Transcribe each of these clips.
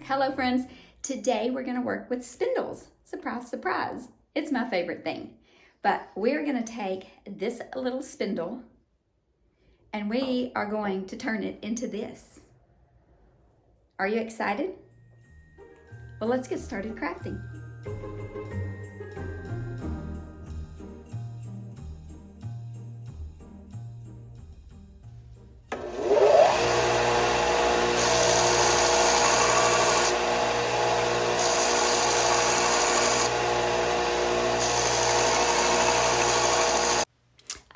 Hello friends, today we're going to work with spindles. Surprise, surprise. It's my favorite thing. But we're going to take this little spindle and we are going to turn it into this. Are you excited? Well, let's get started crafting.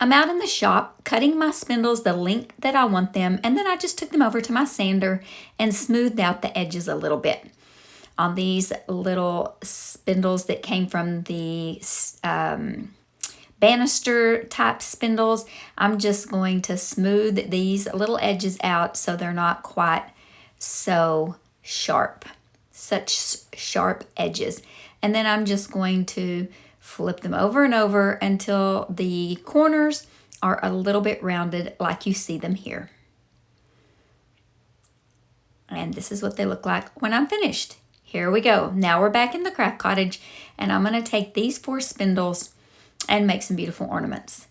I'm out in the shop cutting my spindles the length that I want them, and then I just took them over to my sander and smoothed out the edges a little bit. On these little spindles that came from the banister type spindles, I'm just going to smooth these little edges out so they're not quite so sharp, such sharp edges. And then I'm just going to flip them over and over until the corners are a little bit rounded like you see them here. And this is what they look like when I'm finished. Here we go. Now we're back in the craft cottage and I'm going to take these 4 spindles and make some beautiful ornaments.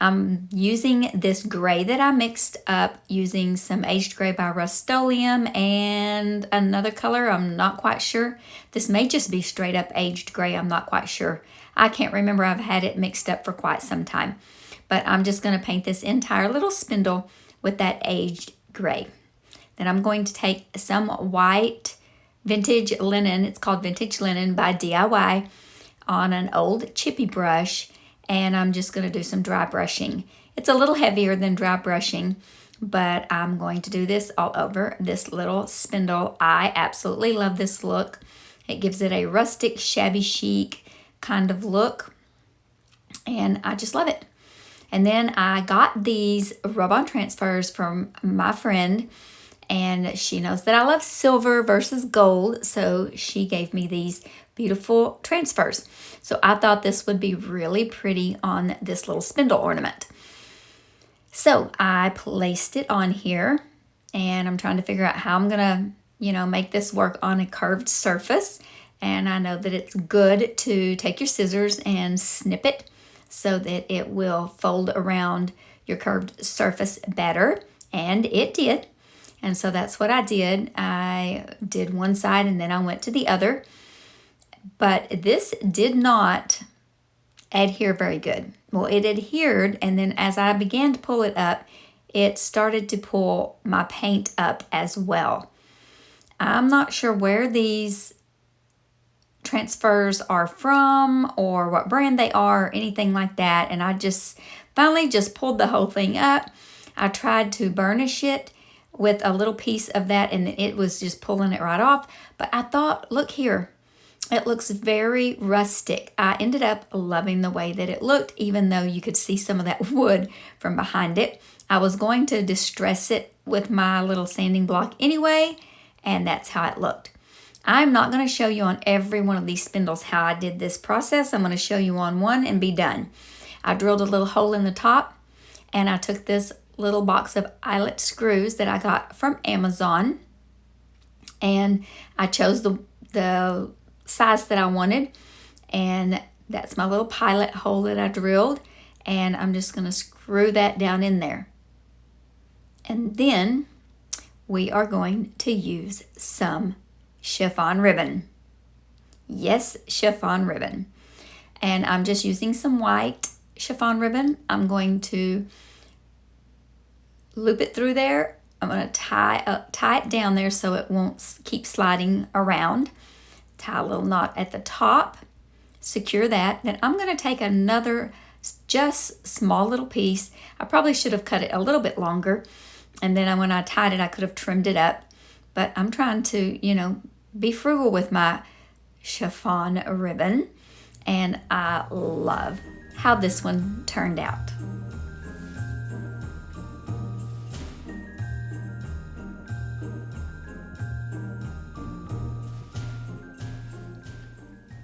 I'm using this gray that I mixed up using some aged gray by Rust-Oleum and another color. I'm not quite sure. This may just be straight up aged gray. I'm not quite sure. I can't remember. I've had it mixed up for quite some time. But I'm just going to paint this entire little spindle with that aged gray. Then I'm going to take some white vintage linen. It's called Vintage Linen by DIY on an old chippy brush. And I'm just going to do some dry brushing. It's a little heavier than dry brushing, but I'm going to do this all over this little spindle. I absolutely love this look. It gives it a rustic, shabby chic kind of look, and I just love it. And then I got these rub-on transfers from my friend, and she knows that I love silver versus gold, so she gave me these beautiful transfers. So I thought this would be really pretty on this little spindle ornament. So I placed it on here and I'm trying to figure out how I'm gonna, make this work on a curved surface. And I know that it's good to take your scissors and snip it so that it will fold around your curved surface better. And it did. And so that's what I did. I did one side and then I went to the other. But this did not adhere very good. Well, it adhered, and then as I began to pull it up, it started to pull my paint up as well. I'm not sure where these transfers are from or what brand they are or anything like that, and I just finally just pulled the whole thing up. I tried to burnish it with a little piece of that, and it was just pulling it right off. But I thought, look here. It looks very rustic. I ended up loving the way that it looked, even though you could see some of that wood from behind it. I was going to distress it with my little sanding block anyway, and that's how it looked. I'm not going to show you on every one of these spindles how I did this process. I'm going to show you on one and be done. I drilled a little hole in the top, and I took this little box of eyelet screws that I got from Amazon, and I chose the size that I wanted, and that's my little pilot hole that I drilled, and I'm just going to screw that down in there. And then we are going to use some chiffon ribbon. Yes, chiffon ribbon. And I'm just using some white chiffon ribbon. I'm going to loop it through there. I'm going to tie it down there so it won't keep sliding around. Tie a little knot at the top, secure that. Then I'm going to take another just small little piece. I probably should have cut it a little bit longer, and then when I tied it I could have trimmed it up, but I'm trying to be frugal with my chiffon ribbon, and I love how this one turned out.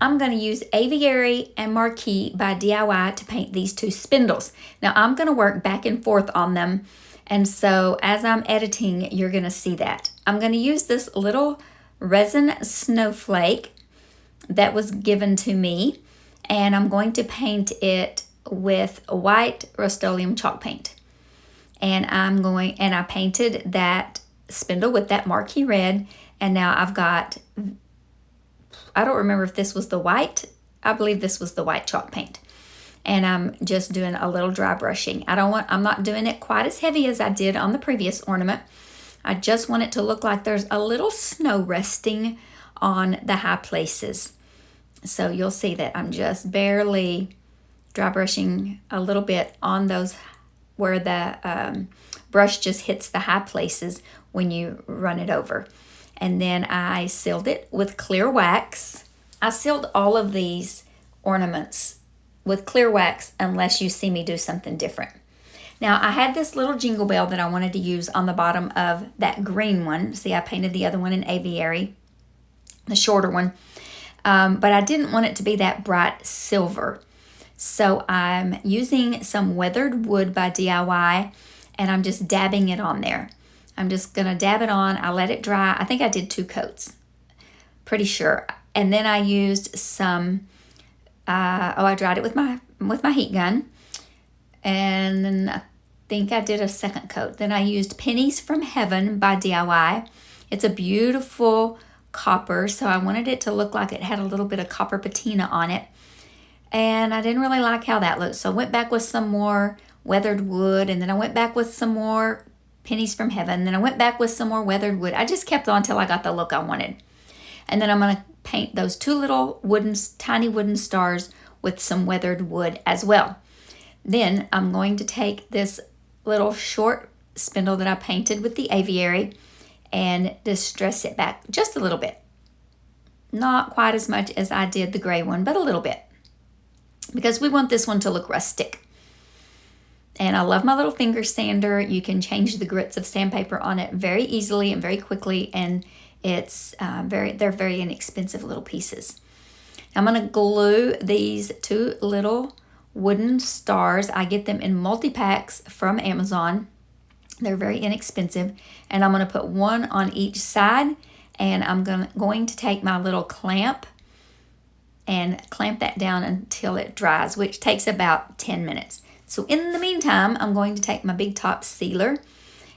I'm going to use Aviary and Marquee by DIY to paint these 2 spindles. Now I'm going to work back and forth on them, and so as I'm editing, you're going to see that. I'm going to use this little resin snowflake that was given to me, and I'm going to paint it with white Rust-Oleum chalk paint. And I painted that spindle with that marquee red, and now I've got, I don't remember if this was the white, I believe this was the white chalk paint. And I'm just doing a little dry brushing. I'm not doing it quite as heavy as I did on the previous ornament. I just want it to look like there's a little snow resting on the high places. So you'll see that I'm just barely dry brushing a little bit on those where the brush just hits the high places when you run it over. And then I sealed it with clear wax. I sealed all of these ornaments with clear wax unless you see me do something different. Now I had this little jingle bell that I wanted to use on the bottom of that green one. See, I painted the other one in aviary, the shorter one. But I didn't want it to be that bright silver. So I'm using some weathered wood by DIY, and I'm just dabbing it on there. I'm just gonna dab it on. I let it dry. I think I did 2 coats, pretty sure. And then I used some, I dried it with my heat gun. And then I think I did a second coat. Then I used Pennies from Heaven by DIY. It's a beautiful copper, so I wanted it to look like it had a little bit of copper patina on it. And I didn't really like how that looked, so I went back with some more weathered wood, and then I went back with some more Pennies from Heaven, then I went back with some more weathered wood. I just kept on till I got the look I wanted. And then I'm going to paint those 2 little tiny wooden stars with some weathered wood as well. Then I'm going to take this little short spindle that I painted with the aviary and distress it back just a little bit. Not quite as much as I did the gray one, but a little bit, because we want this one to look rustic. And I love my little finger sander. You can change the grits of sandpaper on it very easily and very quickly, and it's they're very inexpensive little pieces. I'm going to glue these 2 little wooden stars. I get them in multi-packs from Amazon. They're very inexpensive, and I'm going to put 1 on each side, and I'm going to take my little clamp and clamp that down until it dries, which takes about 10 minutes. So in the meantime, I'm going to take my big top sealer,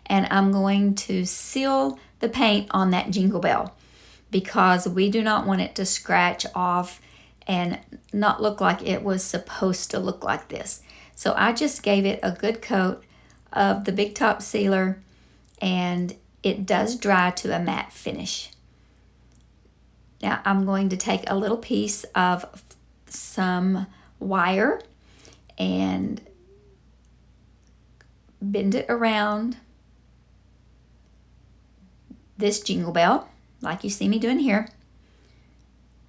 and I'm going to seal the paint on that jingle bell, because we do not want it to scratch off and not look like it was supposed to look like this. So I just gave it a good coat of the big top sealer, and it does dry to a matte finish. Now I'm going to take a little piece of some wire and bend it around this jingle bell like you see me doing here,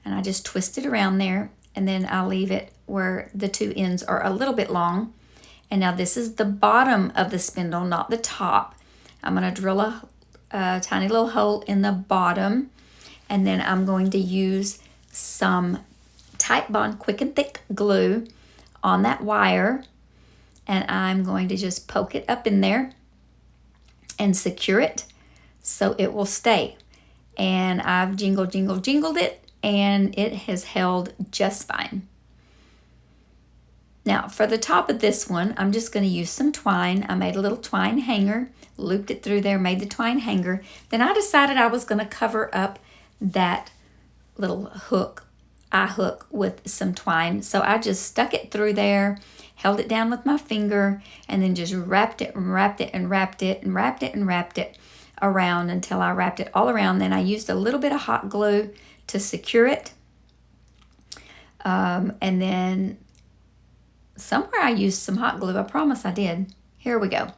and I just twist it around there, and then I'll leave it where the 2 ends are a little bit long. And now this is the bottom of the spindle, not the top. I'm going to drill a tiny little hole in the bottom, and then I'm going to use some Tight Bond Quick and Thick glue on that wire, and I'm going to just poke it up in there and secure it so it will stay. And I've jingled it, and it has held just fine. Now for the top of this one, I'm just going to use some twine. I made a little twine hanger, looped it through there, made the twine hanger. Then I decided I was going to cover up that little eye hook with some twine. So I just stuck it through there, held it down with my finger, and then just wrapped it and wrapped it and wrapped it and wrapped it and wrapped it around until I wrapped it all around. Then I used a little bit of hot glue to secure it. And then somewhere I used some hot glue. I promise I did. Here we go.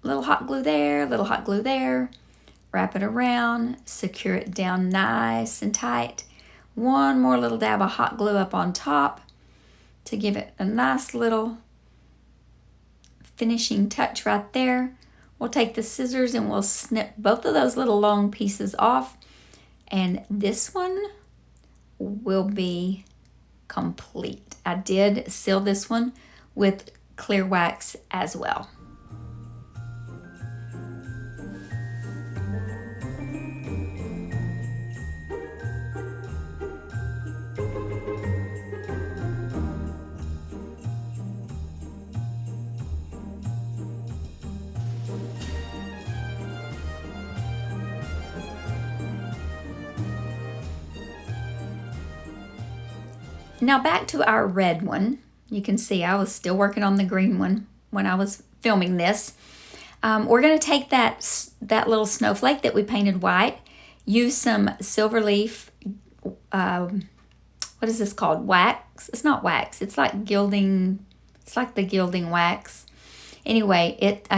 Little hot glue there, little hot glue there. Wrap it around, secure it down nice and tight. 1 more little dab of hot glue up on top to give it a nice little finishing touch right there. We'll take the scissors and we'll snip both of those little long pieces off, and this one will be complete. I did seal this one with clear wax as well. Now back to our red one. You can see I was still working on the green one when I was filming this. We're going to take that little snowflake that we painted white, use some silver leaf, what is this called? Wax? It's not wax. It's like gilding. It's like the gilding wax. Anyway,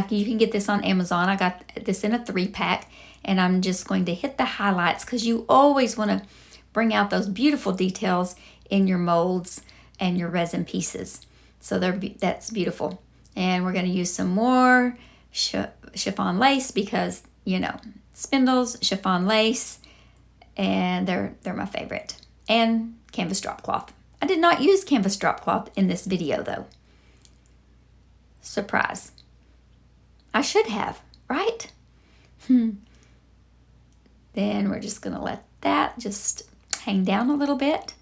you can get this on Amazon. I got this in a 3-pack, and I'm just going to hit the highlights because you always want to bring out those beautiful details in your molds and your resin pieces. So that's beautiful. And we're going to use some more chiffon lace because, you know, spindles, chiffon lace, and they're my favorite. And canvas drop cloth. I did not use canvas drop cloth in this video though. Surprise. I should have, right? Then we're just going to let that just hang down a little bit.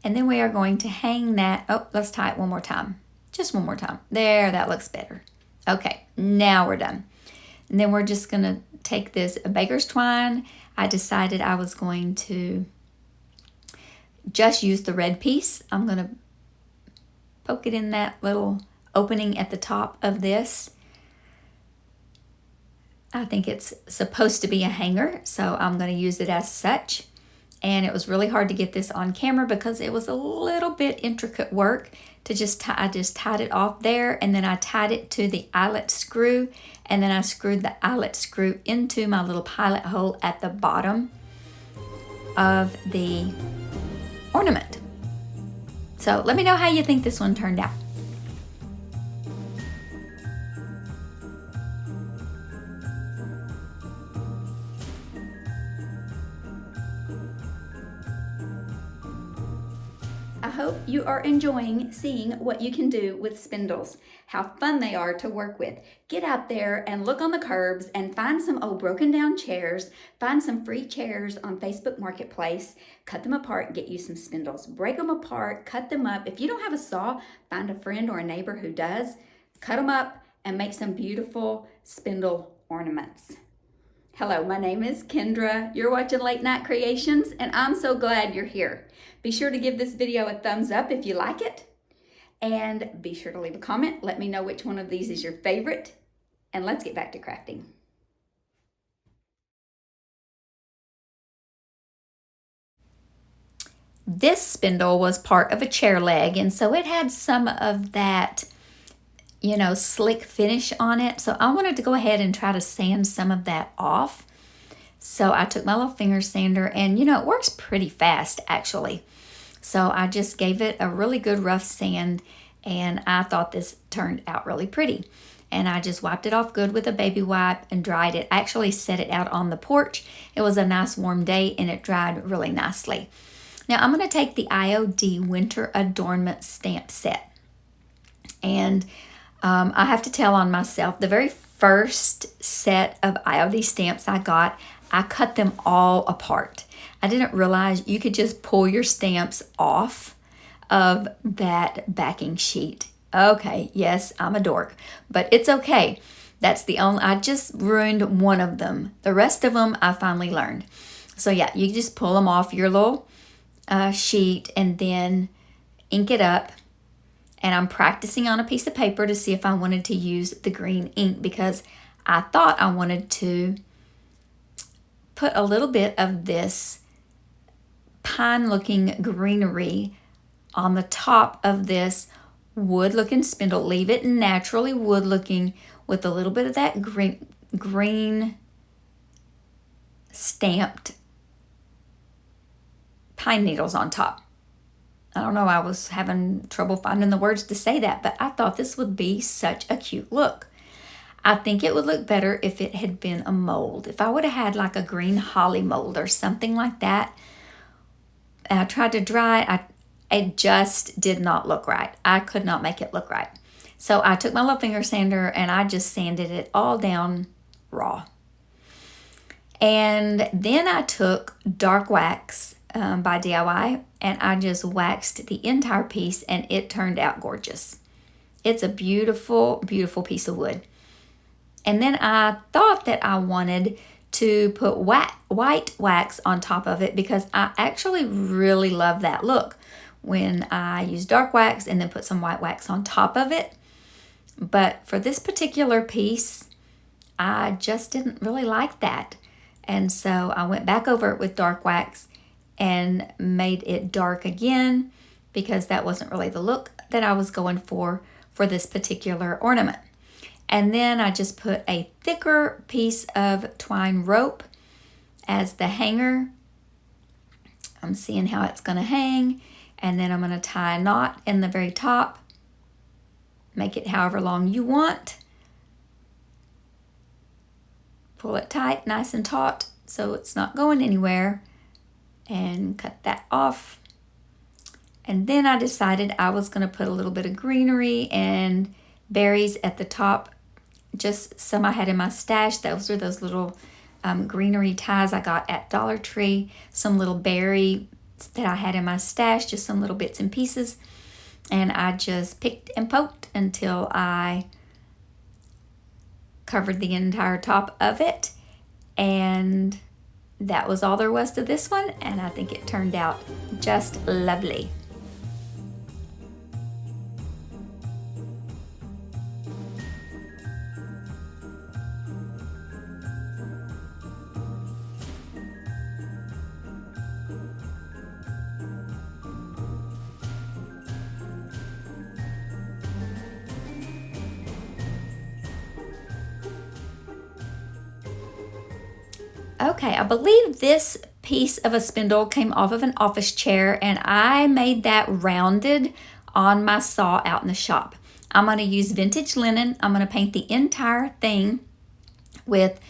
And then we are going to hang that. Oh, let's tie it one more time. Just one more time. There, that looks better. Okay, now we're done. And then we're just going to take this baker's twine. I decided I was going to just use the red piece. I'm going to poke it in that little opening at the top of this. I think it's supposed to be a hanger, so I'm going to use it as such. And it was really hard to get this on camera because it was a little bit intricate work to I just tied it off there, and then I tied it to the eyelet screw, and then I screwed the eyelet screw into my little pilot hole at the bottom of the ornament. So let me know how you think this one turned out. I hope you are enjoying seeing what you can do with spindles, how fun they are to work with. Get out there and look on the curbs and find some old broken down chairs, find some free chairs on Facebook Marketplace, cut them apart and get you some spindles. Break them apart, cut them up. If you don't have a saw, find a friend or a neighbor who does. Cut them up and make some beautiful spindle ornaments. Hello, my name is Kendra. You're watching Late Night Creations, and I'm so glad you're here. Be sure to give this video a thumbs up if you like it, and be sure to leave a comment. Let me know which one of these is your favorite, and let's get back to crafting. This spindle was part of a chair leg, and so it had some of that, you know, slick finish on it. So I wanted to go ahead and try to sand some of that off. So I took my little finger sander, and you know, it works pretty fast actually. So I just gave it a really good rough sand, and I thought this turned out really pretty. And I just wiped it off good with a baby wipe and dried it. I actually set it out on the porch. It was a nice warm day and it dried really nicely. Now I'm going to take the IOD Winter Adornment stamp set. And I have to tell on myself, the very first set of IOD stamps I got, I cut them all apart. I didn't realize you could just pull your stamps off of that backing sheet. Okay, yes, I'm a dork, but it's okay. That's the only, I just ruined one of them. The rest of them I finally learned. So yeah, you just pull them off your little sheet and then ink it up. And I'm practicing on a piece of paper to see if I wanted to use the green ink, because I thought I wanted to put a little bit of this pine looking greenery on the top of this wood looking spindle. Leave it naturally wood looking with a little bit of that green stamped pine needles on top. I don't know, I was having trouble finding the words to say that, but I thought this would be such a cute look. I think it would look better if it had been a mold. If I would have had like a green holly mold or something like that, and I tried to dry it, it just did not look right. I could not make it look right. So I took my little finger sander and I just sanded it all down raw. And then I took dark wax by DIY, and I just waxed the entire piece, and it turned out gorgeous. It's a beautiful, beautiful piece of wood. And then I thought that I wanted to put white wax on top of it because I actually really love that look. when I use dark wax and then put some white wax on top of it. But for this particular piece, I just didn't really like that. And so I went back over it with dark wax and made it dark again, because that wasn't really the look that I was going for this particular ornament. And then I just put a thicker piece of twine rope as the hanger. I'm seeing how it's going to hang, and then I'm going to tie a knot in the very top. Make it however long you want. Pull it tight, nice and taut, so it's not going anywhere, and cut that off. And then I decided I was going to put a little bit of greenery and berries at the top. Just some I had in my stash. Those are those little greenery ties I got at Dollar Tree. Some little berry that I had in my stash, just some little bits and pieces. And I just picked and poked until I covered the entire top of it. And that was all there was to this one. And I think it turned out just lovely. Okay, I believe this piece of a spindle came off of an office chair, and I made that rounded on my saw out in the shop. I'm going to use vintage linen. I'm going to paint the entire thing with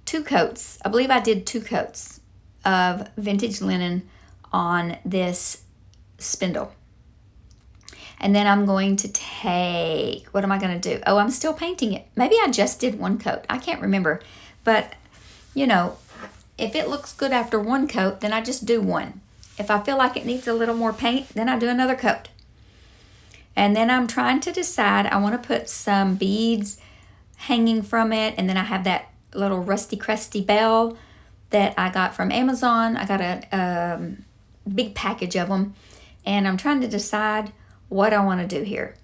2 coats. I believe I did 2 coats of vintage linen on this spindle. And then I'm going to take, what am I going to do? Oh, I'm still painting it. Maybe I just did 1 coat. I can't remember. But, you know, if it looks good after 1 coat, then I just do 1. If I feel like it needs a little more paint, then I do another coat. And then I'm trying to decide, I want to put some beads hanging from it. And then I have that little rusty crusty bell that I got from Amazon. I got a big package of them. And I'm trying to decide what I want to do here.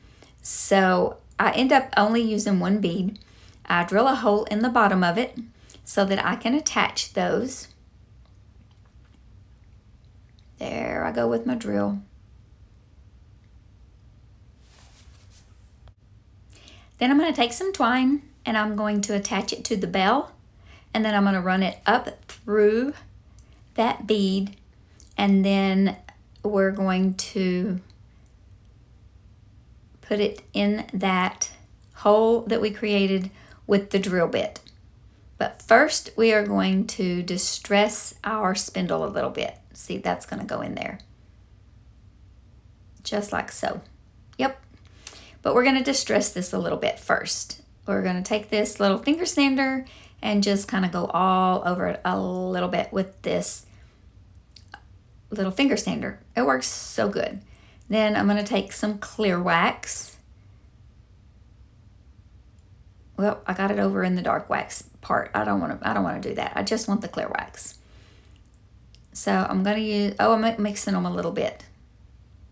So I end up only using 1 bead. I drill a hole in the bottom of it so that I can attach those. There I go with my drill. Then I'm going to take some twine and I'm going to attach it to the bell, and then I'm going to run it up through that bead, and then we're going to put it in that hole that we created with the drill bit. But first we are going to distress our spindle a little bit. See, that's going to go in there. Just like so. Yep. But we're going to distress this a little bit first. We're going to take this little finger sander and just kind of go all over it a little bit with this little finger sander. It works so good. Then I'm going to take some clear wax. Well, I got it over in the dark wax part. I don't want to do that. I just want the clear wax. So I'm going to use, I'm mixing them a little bit.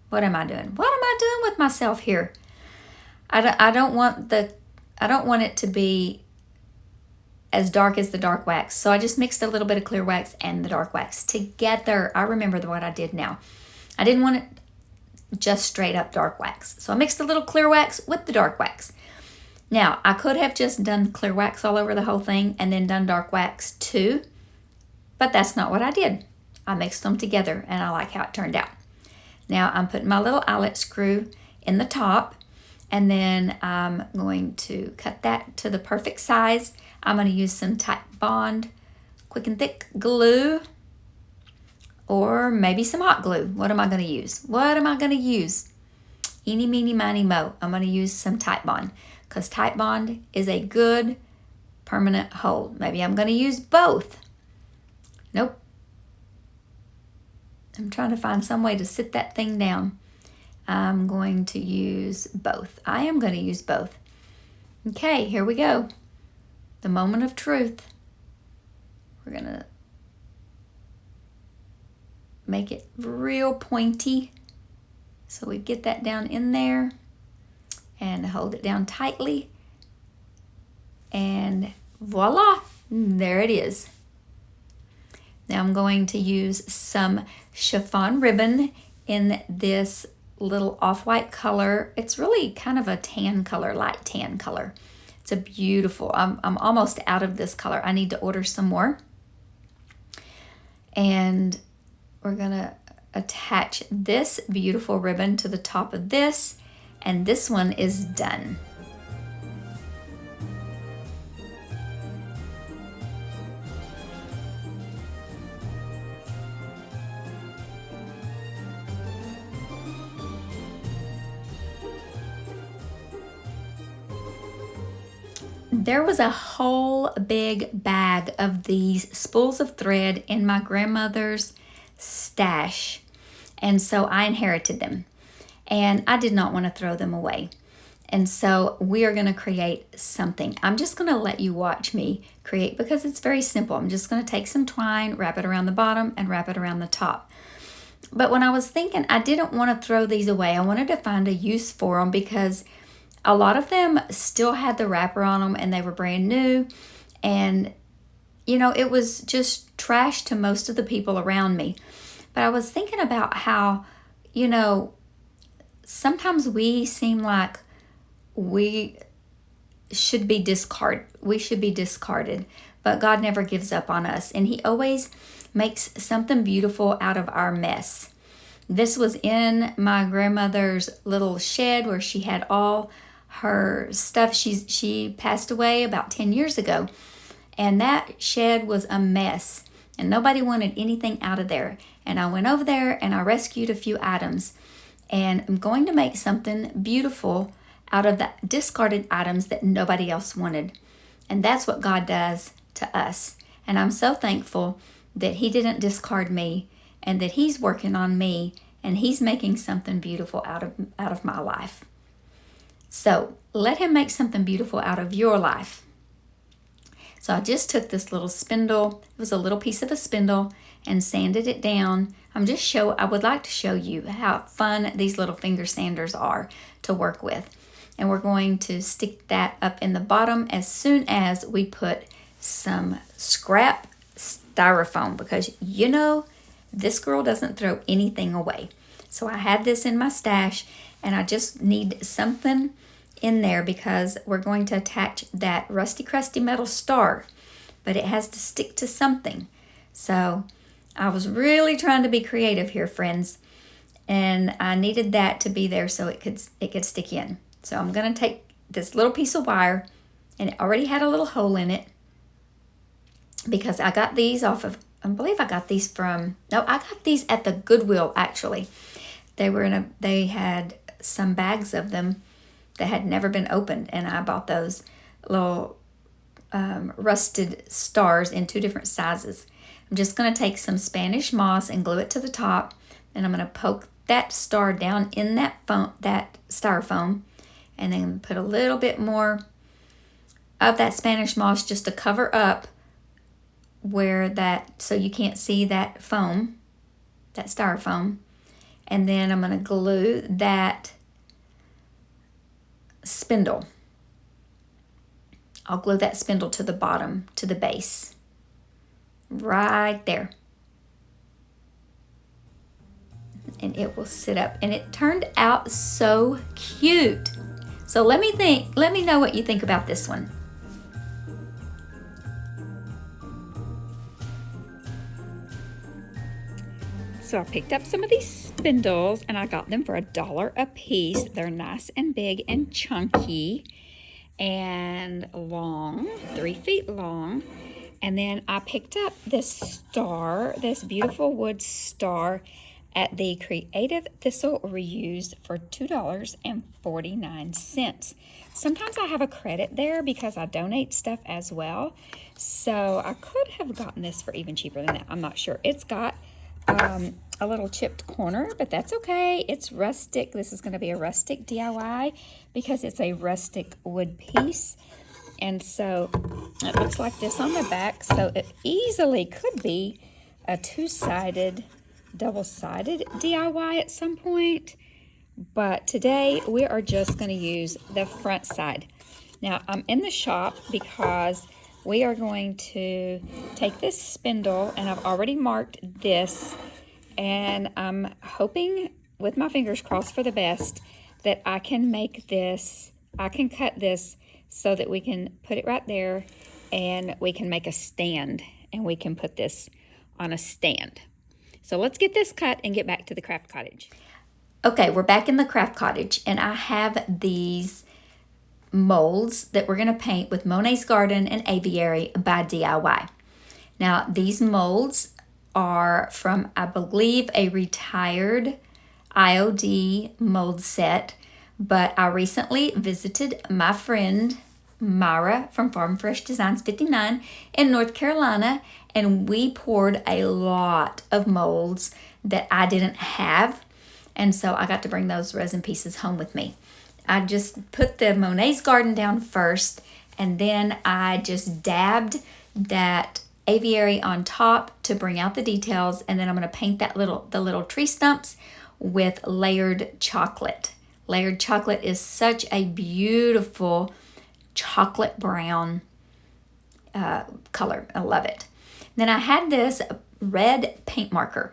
What am I doing? What am I doing with myself here? I don't want it to be as dark as the dark wax. So I just mixed a little bit of clear wax and the dark wax together. I remember what I did now. I didn't want it just straight up dark wax. So I mixed a little clear wax with the dark wax. Now, I could have just done clear wax all over the whole thing and then done dark wax too, but that's not what I did. I mixed them together and I like how it turned out. Now I'm putting my little eyelet screw in the top, and then I'm going to cut that to the perfect size. I'm going to use some Titebond quick and thick glue, or maybe some hot glue. What am I going to use? Eeny, meeny, miny, mo. I'm going to use some Titebond, because Titebond is a good permanent hold. Maybe I'm going to use both. Nope. I'm trying to find some way to sit that thing down. I'm going to use both. I am going to use both. Okay, here we go. The moment of truth. We're going to make it real pointy. So we get that down in there and hold it down tightly. And voila, there it is. Now I'm going to use some chiffon ribbon in this little off-white color. It's really kind of a tan color, light tan color. It's a beautiful, I'm almost out of this color. I need to order some more. And we're gonna attach this beautiful ribbon to the top of this, and this one is done. There was a whole big bag of these spools of thread in my grandmother's stash, and so I inherited them, and I did not want to throw them away. And so we are going to create something. I'm just going to let you watch me create because it's very simple. I'm just going to take some twine, wrap it around the bottom, and wrap it around the top. But when I was thinking, I didn't want to throw these away. I wanted to find a use for them because a lot of them still had the wrapper on them and they were brand new. And, you know, it was just trash to most of the people around me. But I was thinking about how, you know, sometimes we seem like we should be discarded. But God never gives up on us. And He always makes something beautiful out of our mess. This was in my grandmother's little shed where she had all her stuff. She passed away about 10 years ago, and that shed was a mess and nobody wanted anything out of there. And I went over there and I rescued a few items, and I'm going to make something beautiful out of the discarded items that nobody else wanted. And that's what God does to us. And I'm so thankful that He didn't discard me and that He's working on me and He's making something beautiful out of my life. So let Him make something beautiful out of your life. So I just took this little spindle, it was a little piece of a spindle, and sanded it down. I would like to show you how fun these little finger sanders are to work with. And we're going to stick that up in the bottom as soon as we put some scrap styrofoam, because you know this girl doesn't throw anything away. So I had this in my stash, and I just need something in there because we're going to attach that rusty crusty metal star, but it has to stick to something. So I was really trying to be creative here, friends, and I needed that to be there so it could stick in. So I'm going to take this little piece of wire, and it already had a little hole in it because I got these off of, I believe I got these I got these at the Goodwill actually. They had some bags of them that had never been opened, and I bought those little rusted stars in 2 different sizes. I'm just going to take some Spanish moss and glue it to the top, and I'm going to poke that star down in that styrofoam, and then put a little bit more of that Spanish moss just to cover up so you can't see that styrofoam. And then I'm going to glue that spindle. I'll glue that spindle to the bottom, to the base, right there. And it will sit up. And it turned out so cute. So let me know what you think about this one. So I picked up some of these spindles and I got them for $1 a piece. They're nice and big and chunky and long, 3 feet long. And then I picked up this star, this beautiful wood star at the Creative Thistle Reused for $2.49. Sometimes I have a credit there because I donate stuff as well. So I could have gotten this for even cheaper than that. I'm not sure. It's got a little chipped corner, but that's okay. It's rustic. This is going to be a rustic DIY because it's a rustic wood piece. And so it looks like this on the back. So it easily could be a 2-sided, double-sided DIY at some point. but today we are just going to use the front side. Now I'm in the shop because we are going to take this spindle, and I've already marked this, and I'm hoping with my fingers crossed for the best that I can make this, I can cut this so that we can put it right there and we can make a stand, and we can put this on a stand. So let's get this cut and get back to the craft cottage. Okay, we're back in the craft cottage, and I have these molds that we're going to paint with Monet's Garden and Aviary by DIY. Now, these molds are from, I believe, a retired IOD mold set, but I recently visited my friend Myra from Farm Fresh Designs 59 in North Carolina, and we poured a lot of molds that I didn't have, and so I got to bring those resin pieces home with me. I just put the Monet's Garden down first, and then I just dabbed that aviary on top to bring out the details, and then I'm going to paint the little tree stumps with layered chocolate. Layered chocolate is such a beautiful chocolate brown color. I love it. Then I had this red paint marker,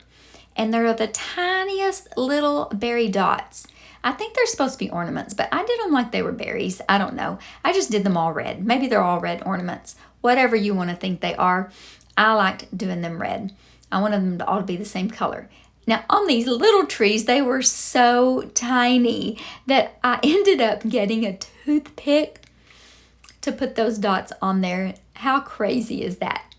and they're the tiniest little berry dots. I think they're supposed to be ornaments, but I did them like they were berries. I don't know. I just did them all red. Maybe they're all red ornaments. Whatever you want to think they are. I liked doing them red. I wanted them to all be the same color. Now, on these little trees, they were so tiny that I ended up getting a toothpick to put those dots on there. How crazy is that?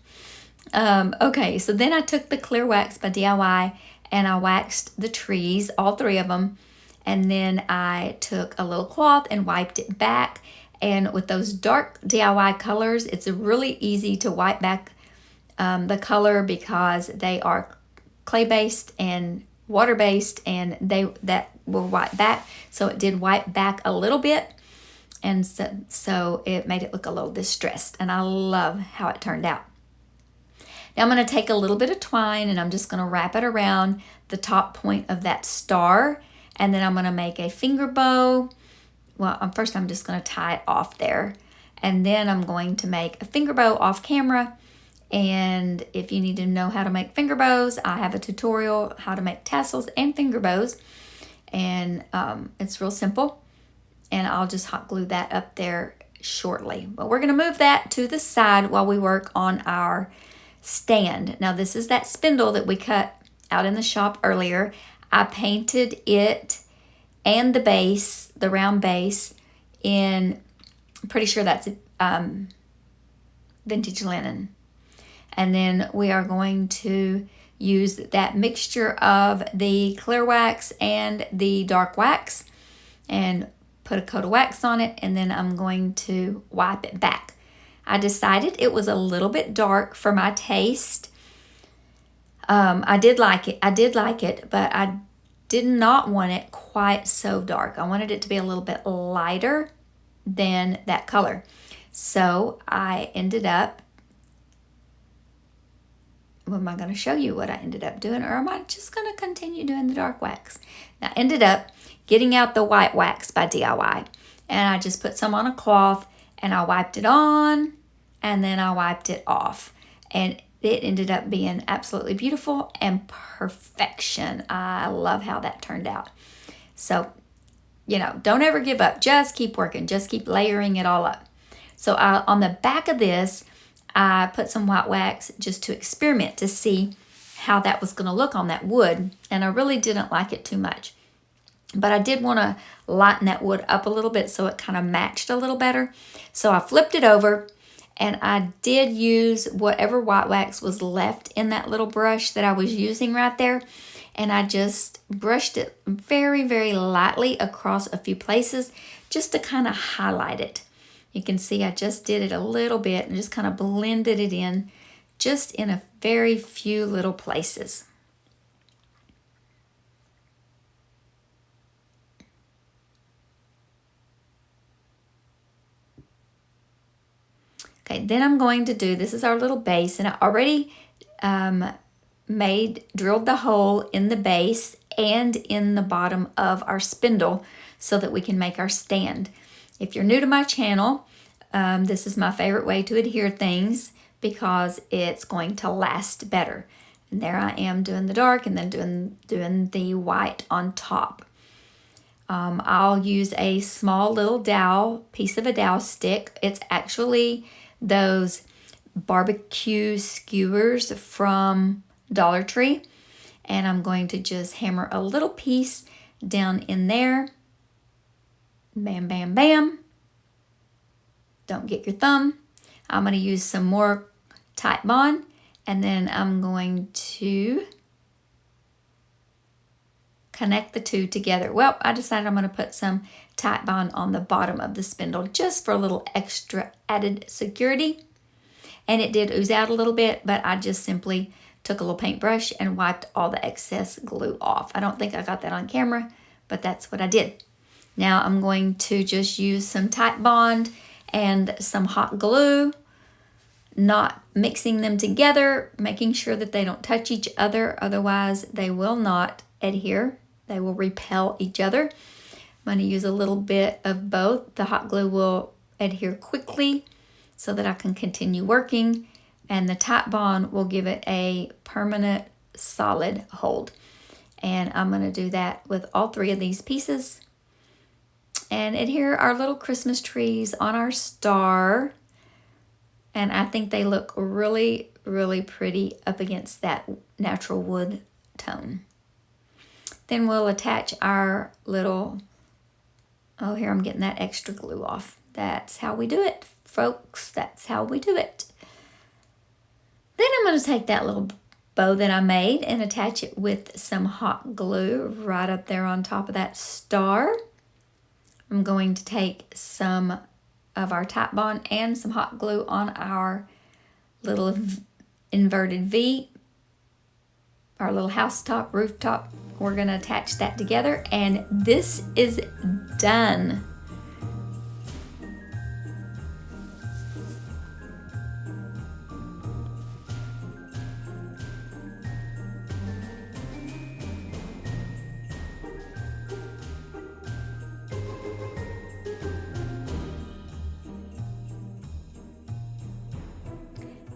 Okay, so then I took the clear wax by DIY, and I waxed the trees, all three of them. And then I took a little cloth and wiped it back. And with those dark DIY colors, it's really easy to wipe back the color because they are clay-based and water-based, and that will wipe back. So it did wipe back a little bit, and so it made it look a little distressed, and I love how it turned out. Now I'm going to take a little bit of twine, and I'm just going to wrap it around the top point of that star, and then I'm going to make a finger bow. Well, first I'm just going to tie it off there, and then I'm going to make a finger bow off camera. And if you need to know how to make finger bows, I have a tutorial how to make tassels and finger bows, and it's real simple, and I'll just hot glue that up there shortly. But we're going to move that to the side while we work on our stand. Now this is that spindle that we cut out in the shop earlier. I painted it and the base, the round base, in, I'm pretty sure that's vintage linen. And then we are going to use that mixture of the clear wax and the dark wax and put a coat of wax on it, and then I'm going to wipe it back. I decided it was a little bit dark for my taste. I did like it, but I did not want it quite so dark. I wanted it to be a little bit lighter than that color. So I ended up, well, am I going to show you what I ended up doing, or am I just going to continue doing the dark wax? Now, I ended up getting out the white wax by DIY, and I just put some on a cloth, and I wiped it on, and then I wiped it off, and it ended up being absolutely beautiful and perfection. I love how that turned out. So, don't ever give up. Just keep working. Just keep layering it all up. So on the back of this, I put some white wax just to experiment to see how that was going to look on that wood, and I really didn't like it too much. But I did want to lighten that wood up a little bit so it kind of matched a little better. So I flipped it over, and I did use whatever white wax was left in that little brush that I was using right there, and I just brushed it very, very lightly across a few places just to kind of highlight it. You can see I just did it a little bit and just kind of blended it in just in a very few little places. Okay, then I'm going to do, this is our little base, and I already drilled the hole in the base, and in the bottom of our spindle so that we can make our stand. If you're new to my channel, this is my favorite way to adhere things because it's going to last better. And there I am doing the dark and then doing the white on top. I'll use a small little dowel, piece of a dowel stick. It's actually those barbecue skewers from Dollar Tree. And I'm going to just hammer a little piece down in there. Bam, bam, bam. Don't get your thumb. I'm going to use some more Titebond, and then I'm going to connect the two together. Well, I decided I'm going to put some Titebond on the bottom of the spindle just for a little extra added security. And it did ooze out a little bit, but I just simply took a little paintbrush and wiped all the excess glue off. I don't think I got that on camera, but that's what I did. Now I'm going to just use some Titebond and some hot glue, not mixing them together, making sure that they don't touch each other, otherwise they will not adhere. They will repel each other. I'm going to use a little bit of both. The hot glue will adhere quickly so that I can continue working, and the Titebond will give it a permanent solid hold. And I'm going to do that with all three of these pieces and adhere our little Christmas trees on our star. And I think they look really, really pretty up against that natural wood tone. Then we'll attach our little, oh, here I'm getting that extra glue off. That's how we do it, folks. That's how we do it. Then I'm going to take that little bow that I made and attach it with some hot glue right up there on top of that star. I'm going to take some of our Titebond and some hot glue on our little inverted V, our little housetop, rooftop. We're going to attach that together, and this is done.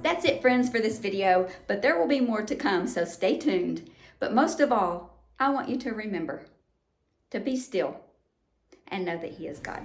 That's it, friends, for this video, but there will be more to come, so stay tuned. But most of all, I want you to remember to be still and know that He is God.